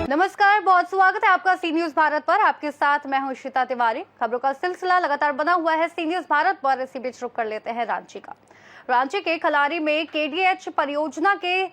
नमस्कार, बहुत स्वागत है आपका सी न्यूज भारत पर। आपके साथ मैं हूं श्वेता तिवारी। खबरों का सिलसिला लगातार बना हुआ है सी न्यूज भारत पर। इसी बीच रुक कर लेते हैं रांची का। रांची के खलारी में केडीएच परियोजना के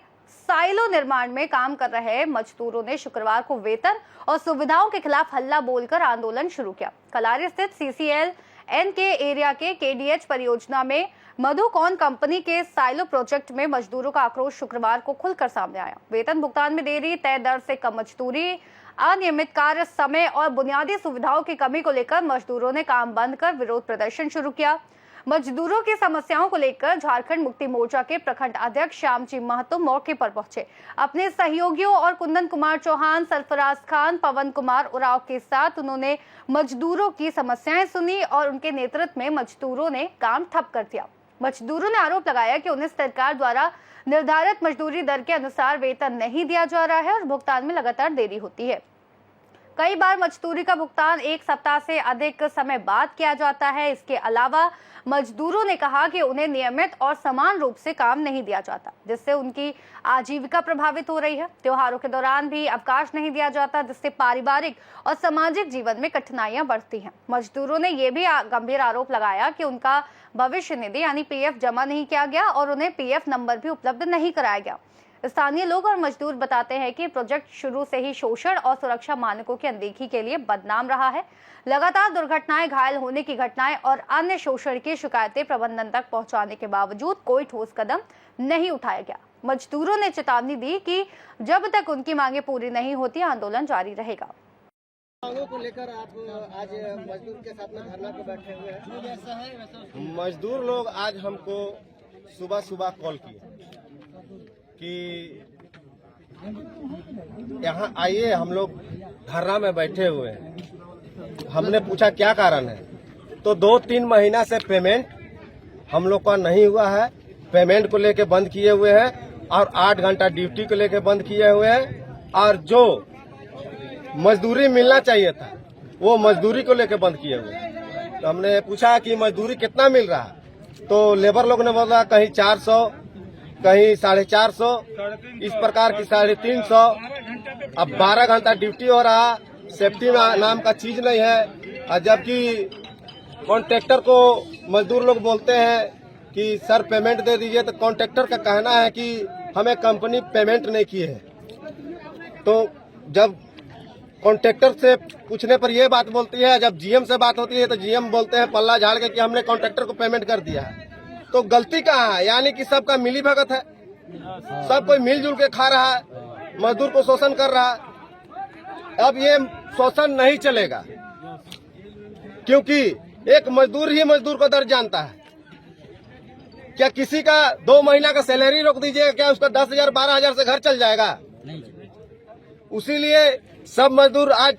साइलो निर्माण में काम कर रहे मजदूरों ने शुक्रवार को वेतन और सुविधाओं के खिलाफ हल्ला बोलकर आंदोलन शुरू किया। खलारी स्थित सीसीएल एन के एरिया के केडीएच परियोजना में मधुकॉन कंपनी के साइलो प्रोजेक्ट में मजदूरों का आक्रोश शुक्रवार को खुलकर सामने आया। वेतन भुगतान में देरी, तय दर से कम मजदूरी, अनियमित कार्य समय और बुनियादी सुविधाओं की कमी को लेकर मजदूरों ने काम बंद कर विरोध प्रदर्शन शुरू किया। मजदूरों की समस्याओं को लेकर झारखंड मुक्ति मोर्चा के प्रखंड अध्यक्ष श्यामजी महतो मौके पर पहुंचे। अपने सहयोगियों और कुंदन कुमार चौहान, सरफराज खान, पवन कुमार उराव के साथ उन्होंने मजदूरों की समस्याएं सुनी और उनके नेतृत्व में मजदूरों ने काम ठप कर दिया। मजदूरों ने आरोप लगाया कि उन्हें सरकार द्वारा निर्धारित मजदूरी दर के अनुसार वेतन नहीं दिया जा रहा है और भुगतान में लगातार देरी होती है। कई बार मजदूरी का भुगतान एक सप्ताह से अधिक समय बाद किया जाता है। इसके अलावा मजदूरों ने कहा कि उन्हें नियमित और समान रूप से काम नहीं दिया जाता, जिससे उनकी आजीविका प्रभावित हो रही है। त्योहारों के दौरान भी अवकाश नहीं दिया जाता, जिससे पारिवारिक और सामाजिक जीवन में कठिनाइयां बढ़ती हैं। मजदूरों ने यह भी गंभीर आरोप लगाया कि उनका भविष्य निधि यानी पीएफ जमा नहीं किया गया और उन्हें पीएफ नंबर भी उपलब्ध नहीं कराया गया। स्थानीय लोग और मजदूर बताते हैं कि प्रोजेक्ट शुरू से ही शोषण और सुरक्षा मानकों की अनदेखी के लिए बदनाम रहा है। लगातार दुर्घटनाएं, घायल होने की घटनाएं और अन्य शोषण की शिकायतें प्रबंधन तक पहुंचाने के बावजूद कोई ठोस कदम नहीं उठाया गया। मजदूरों ने चेतावनी दी कि जब तक उनकी मांगे पूरी नहीं होती आंदोलन जारी रहेगा। मांगों को लेकर आप आज मजदूर के साथ में धरना पर बैठे हुए हैं। मजदूर लोग आज हमको सुबह सुबह कॉल किए कि यहाँ आइए, हम लोग धरना में बैठे हुए हैं। हमने पूछा क्या कारण है, तो 2-3 महीना से पेमेंट हम लोग का नहीं हुआ है। पेमेंट को लेके बंद किए हुए हैं और 8 घंटा ड्यूटी को लेके बंद किए हुए हैं और जो मजदूरी मिलना चाहिए था वो मजदूरी को लेके बंद किए हुए हैं। तो हमने पूछा कि मजदूरी कितना मिल रहा है, तो लेबर लोग ने बोला कहीं 400, कहीं 450, इस प्रकार की 350। अब 12 घंटा ड्यूटी हो रहा, सेफ्टी नाम का चीज नहीं है। और जबकि कॉन्ट्रैक्टर को मजदूर लोग बोलते हैं कि सर पेमेंट दे दीजिए, तो कॉन्ट्रैक्टर का कहना है कि हमें कंपनी पेमेंट नहीं की है। तो जब कॉन्ट्रैक्टर से पूछने पर यह बात बोलती है, जब जीएम से बात होती है तो जीएम बोलते हैं पल्ला झाड़ के कि हमने कॉन्ट्रैक्टर को पेमेंट कर दिया है। तो गलती कहाँ है? यानी कि सबका मिली भगत है, सब कोई मिलजुल के खा रहा है, मजदूर को शोषण कर रहा है। अब ये शोषण नहीं चलेगा, क्योंकि एक मजदूर ही मजदूर को दर्द जानता है। क्या किसी का 2 महीना का सैलरी रोक दीजिएगा, क्या उसका 10,000 12,000 से घर चल जाएगा? उसीलिए सब मजदूर आज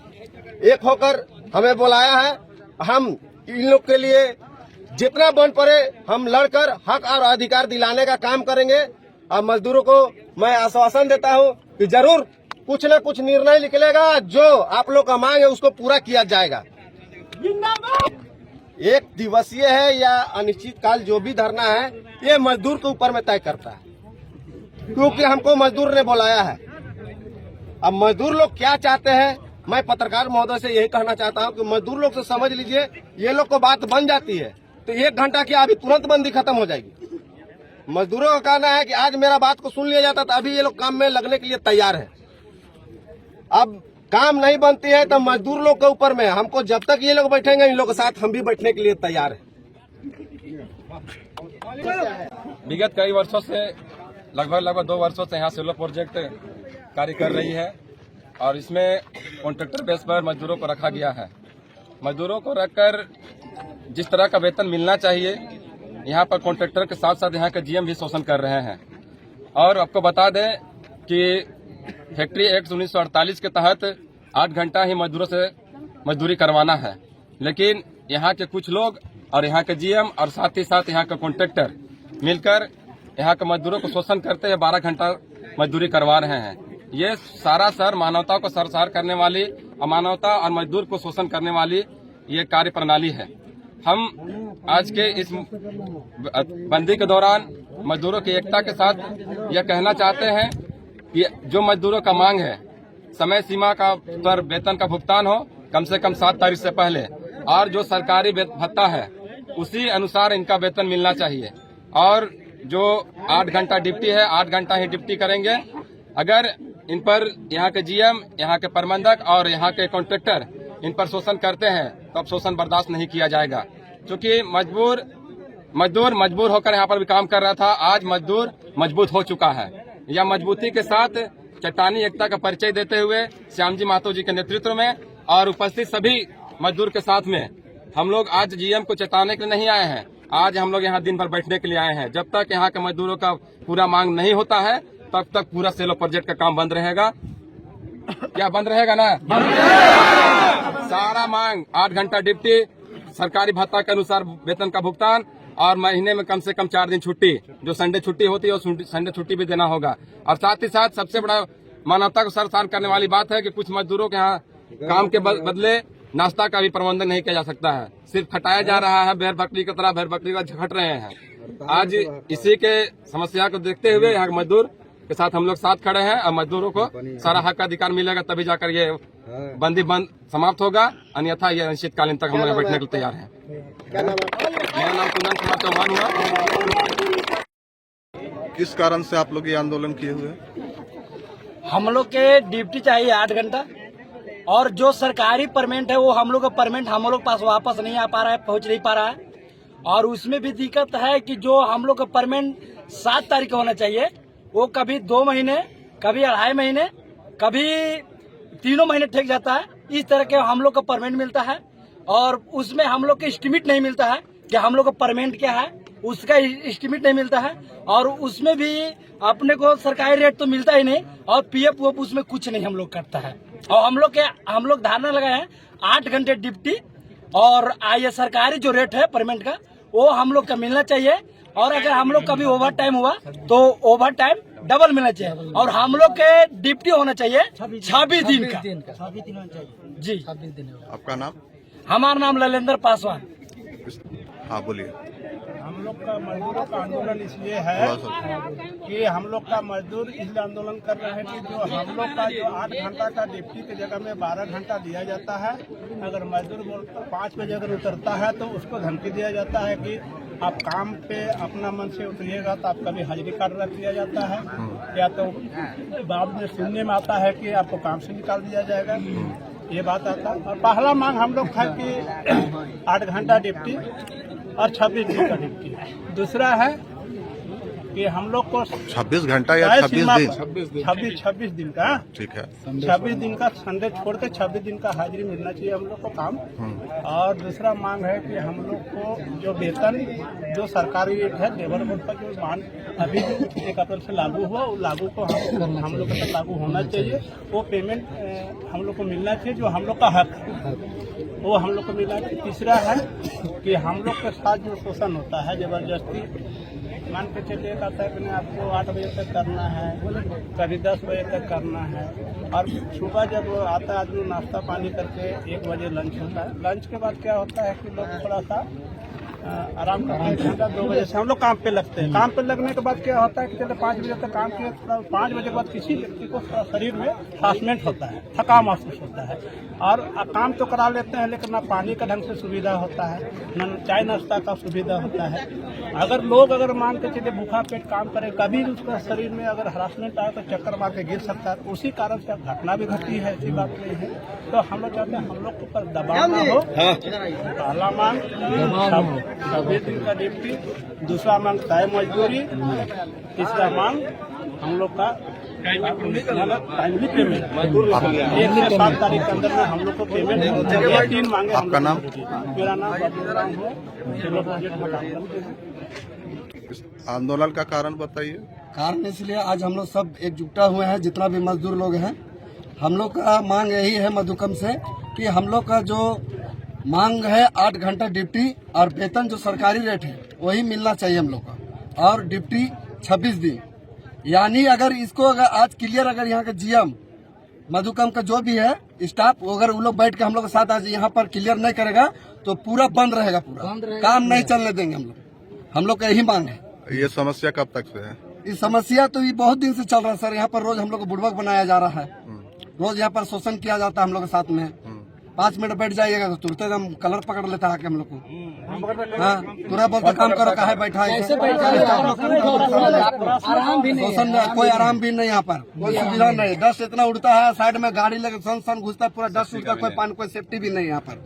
एक होकर हमें बुलाया है। हम इन लोग के लिए जितना बन पड़े हम लड़कर हक और अधिकार दिलाने का काम करेंगे। और मजदूरों को मैं आश्वासन देता हूं कि जरूर कुछ न कुछ निर्णय निकलेगा, जो आप लोग का मांग है उसको पूरा किया जाएगा। 1 दिवसीय है या अनिश्चित काल जो भी धरना है, ये मजदूर के ऊपर में तय करता है, क्योंकि हमको मजदूर ने बुलाया है। अब मजदूर लोग क्या चाहते हैं, मैं पत्रकार महोदय से यही कहना चाहता हूं कि मजदूर लोग से समझ लीजिए, ये लोग को बात बन जाती है तो 1 घंटा की अभी तुरंत बंदी खत्म हो जाएगी। मजदूरों का कहना है कि आज मेरा बात को सुन लिया जाता तो अभी ये लोग काम में लगने के लिए तैयार है। अब काम नहीं बनती है तो मजदूर लोग के ऊपर में, हमको जब तक ये लोग बैठेंगे इन लोग के साथ हम भी बैठने के लिए तैयार है। विगत कई वर्षों से लगभग 2 वर्षों से यहाँ सोलर प्रोजेक्ट कार्य कर रही है और इसमें कॉन्ट्रैक्टर बेस पर मजदूरों को रखा गया है। मजदूरों को रखकर जिस तरह का वेतन मिलना चाहिए, यहाँ पर कॉन्ट्रैक्टर के साथ साथ यहाँ के जीएम भी शोषण कर रहे हैं। और आपको बता दें कि फैक्ट्री एक्ट 1948 के तहत 8 घंटा ही मजदूरों से मजदूरी करवाना है, लेकिन यहाँ के कुछ लोग और यहाँ के जीएम और साथ ही साथ यहाँ के कॉन्ट्रैक्टर मिलकर यहाँ के मजदूरों को शोषण करते हुए 12 घंटा मजदूरी करवा रहे हैं। ये सारा मानवता को सरसार करने वाली, अमानवता और मजदूर को शोषण करने वाली ये कार्य प्रणाली है। हम आज के इस बंदी के दौरान मजदूरों की एकता के साथ यह कहना चाहते हैं कि जो मजदूरों का मांग है समय सीमा का पर वेतन का भुगतान हो कम से कम 7 तारीख से पहले, और जो सरकारी भत्ता है उसी अनुसार इनका वेतन मिलना चाहिए। और जो 8 घंटा ड्यूटी है 8 घंटा ही ड्यूटी करेंगे। अगर इन पर यहाँ के जीएम, यहाँ के प्रबंधक और यहाँ के कॉन्ट्रैक्टर इन पर शोषण करते हैं तो अब शोषण बर्दाश्त नहीं किया जाएगा, क्योंकि मजबूर होकर यहाँ पर भी काम कर रहा था। आज मजदूर मजबूत हो चुका है। यह मजबूती के साथ चट्टानी एकता का परिचय देते हुए श्याम जी महतो जी के नेतृत्व में और उपस्थित सभी मजदूर के साथ में हम लोग आज जीएम को चेताने के लिए नहीं आए हैं। आज हम लोग यहाँ दिन भर बैठने के लिए आए हैं। जब तक यहाँ के मजदूरों का पूरा मांग नहीं होता है तब तक पूरा सेलो प्रोजेक्ट का काम बंद रहेगा। क्या बंद रहेगा ना? सारा मांग 8 घंटा ड्यूटी, सरकारी भत्ता के अनुसार वेतन का भुगतान और महीने में कम से कम 4 दिन छुट्टी, जो संडे छुट्टी होती है और संडे छुट्टी भी देना होगा। और साथ ही साथ सबसे बड़ा मानवता को सरसान करने वाली बात है कि कुछ मजदूरों के यहाँ काम के बदले नाश्ता का भी प्रबंधन नहीं किया जा सकता है, सिर्फ खटाया जा रहा है। भेड़ बकरी की तरह भेड़ बकरी का झट रहे हैं। आज इसी के समस्या को देखते हुए यहाँ के मजदूर के साथ हम लोग साथ खड़े हैं और मजदूरों को सारा हक अधिकार मिलेगा तभी जाकर ये बंदी बंद समाप्त होगा, अन्यथा ये अनिश्चितकालीन तक हम लोग बैठने के लिए तैयार हैं। मेरा नाम कुंदन कुमार चौहान हुआ। किस कारण से आप लोग ये आंदोलन किए हुए हैं? हम लोग के ड्यूटी चाहिए 8 घंटा, और जो सरकारी परमेंट है वो हम लोग का परमेंट हम लोग पास वापस नहीं आ पा रहा है, पहुंच नहीं पा रहा है। और उसमें भी दिक्कत है कि जो हम लोग का परमेंट 7 तारीख को होना चाहिए वो कभी 2 महीने, कभी 2.5 महीने, कभी 3 महीने ठेक जाता है। इस तरह के हम लोग का परमेंट मिलता है और उसमें हम लोग का एस्टीमेट नहीं मिलता है कि हम लोग का परमेंट क्या है, उसका एस्टीमेट नहीं मिलता है। और उसमें भी अपने को सरकारी रेट तो मिलता ही नहीं और पीएफ वो उसमें कुछ नहीं हम लोग करता है। और हम लोग धारणा लगाए हैं 8 घंटे ड्यूटी और ये सरकारी जो रेट है परमेंट का वो हम लोग का मिलना चाहिए। और अगर हम लोग कभी ओवर टाइम हुआ तो ओवर टाइम डबल मिलना चाहिए। और हम लोग के ड्यूटी होना चाहिए 26 दिन का। जी, आपका नाम? हमारा नाम ललेंद्र पासवान। हाँ बोलिए। हम लोग का मजदूरों का आंदोलन इसलिए है कि हम लोग का मजदूर इसलिए आंदोलन कर रहे हैं कि जो हम लोग का जो 8 घंटा का ड्यूटी की जगह में 12 घंटा दिया जाता है। अगर मजदूर 5 बजे अगर उतरता है तो उसको धमकी दिया जाता है कि आप काम पे अपना मन से उतरिएगा तो आपका भी हाजिरी कार्ड रख दिया जाता है, या तो बाद में सुनने में आता है कि आपको काम से निकाल दिया जाएगा। ये बात आता है। और पहला मांग हम लोग है कि 8 घंटा ड्यूटी और 26 दिन का ड्यूटी। दूसरा है कि हम लोग को 26 घंटा या 26 दिन? 26 दिन का। ठीक है। 26 दिन का संडे छोड़ के 26 दिन का हाजिरी मिलना चाहिए हम लोग को काम। और दूसरा मांग है कि हम लोग को जो वेतन जो सरकारी रेट है लेबर बोर्ड का जो मान अभी 1 अप्रैल से लागू हुआ वो लागू को हम लोग का लागू होना चाहिए। वो पेमेंट हम लोग को मिलना चाहिए जो हम लोग का हक है वो हम लोग को मिलना चाहिए। तीसरा है कि हम लोग के साथ जो शोषण होता है जबरदस्ती, मान के चलिए कहता है कि आपको 8 बजे तक करना है, कभी 10 बजे तक करना है। और सुबह जब आता है आदमी नाश्ता पानी करके 1 बजे लंच होता है। लंच के बाद क्या होता है कि लोग थोड़ा सा आराम करते हैं। 1 घंटा 2 बजे से हम लोग काम पे लगते हैं। काम पे लगने के बाद क्या होता है कि चलो 5 बजे तक काम किए, 5 बजे के बाद किसी व्यक्ति को शरीर में हरासमेंट होता है, थकान महसूस होता है। और काम तो करा लेते हैं लेकिन ना पानी का ढंग से सुविधा होता है, न चाय नाश्ता का सुविधा होता है। अगर लोग मान के चलिए भूखा पेट काम करे, कभी भी उसका शरीर में अगर हरासमेंट आए तो चक्कर मार के गिर सकता है। उसी कारण से घटना भी घटी है, ऐसी बात नहीं है। तो हम लोग चाहते हैं हम लोग के ऊपर दबाव ना हो। पहला मांग 26 दिन का ड्यूटी, दूसरा मांग तय मजदूरी, तीसरा मांग हम लोग का टाइमली पेमेंट 1 से 7 तारीख के अंदर में हम लोग को पेमेंट। ये 3 मांगे। आपका नाम? मेरा नाम बबलूराम है, सेलो प्रोजेक्ट में काम करते हैं। आंदोलन का कारण बताइए। कारण इसलिए आज हम लोग सब एकजुटा हुए हैं, जितना भी मजदूर लोग हैं। हम लोग का मांग यही है मधुकम से कि हम लोग का जो मांग है 8 घंटा ड्यूटी और वेतन जो सरकारी रेट है वही मिलना चाहिए हम लोग का, और ड्यूटी 26 दिन। यानी अगर इसको अगर आज क्लियर अगर यहाँ का जीएम मधुकम का जो भी है स्टाफ अगर वो लोग बैठ के हम लोग के साथ आज यहाँ पर क्लियर नहीं करेगा तो पूरा बंद रहेगा, पूरा काम नहीं चलने देंगे हम लोग का यही मांग है। ये समस्या कब तक से है? इस समस्या तो ये बहुत दिन से चल रहा है सर। यहाँ पर रोज हम लोग को बुड़बक बनाया जा रहा है, रोज यहाँ पर शोषण किया जाता है हम लोग के साथ में। 5 मिनट बैठ जाइएगा तो तुरंत एकदम कलर पकड़ लेता है कि हम लोग को। हाँ, तुरंत बोलते काम करो, काहे बैठा है, शोषण कोई आराम भी नहीं, यहाँ पर कोई सुविधा नहीं। डस्ट इतना उड़ता है, साइड में गाड़ी लगे सन घुसता है, पूरा डस्ट उड़ता है, कोई पानी कोई सेफ्टी भी नहीं यहाँ पर।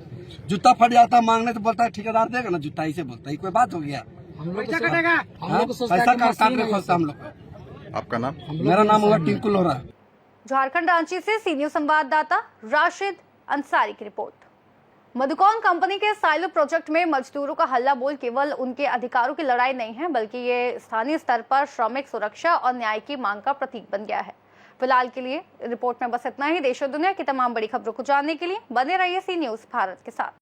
जूता फट जाता है, मांगने तो बोलता है ठेकेदार देगा ना जूता, ऐसे बोलता है, कोई बात हो गया। पैसा काटने खोजता हम लोग। आपका नाम? मेरा नाम हुआ टिंकू लोहरा। झारखंड रांची से सी न्यूज संवाददाता राशिद अंसारी की रिपोर्ट। मधुकौन कंपनी के साइलो प्रोजेक्ट में मजदूरों का हल्ला बोल केवल उनके अधिकारों की लड़ाई नहीं है, बल्कि ये स्थानीय स्तर पर श्रमिक सुरक्षा और न्याय की मांग का प्रतीक बन गया है। फिलहाल के लिए रिपोर्ट में बस इतना ही। देश और दुनिया की तमाम बड़ी खबरों को जानने के लिए बने रहिए सी न्यूज भारत के साथ।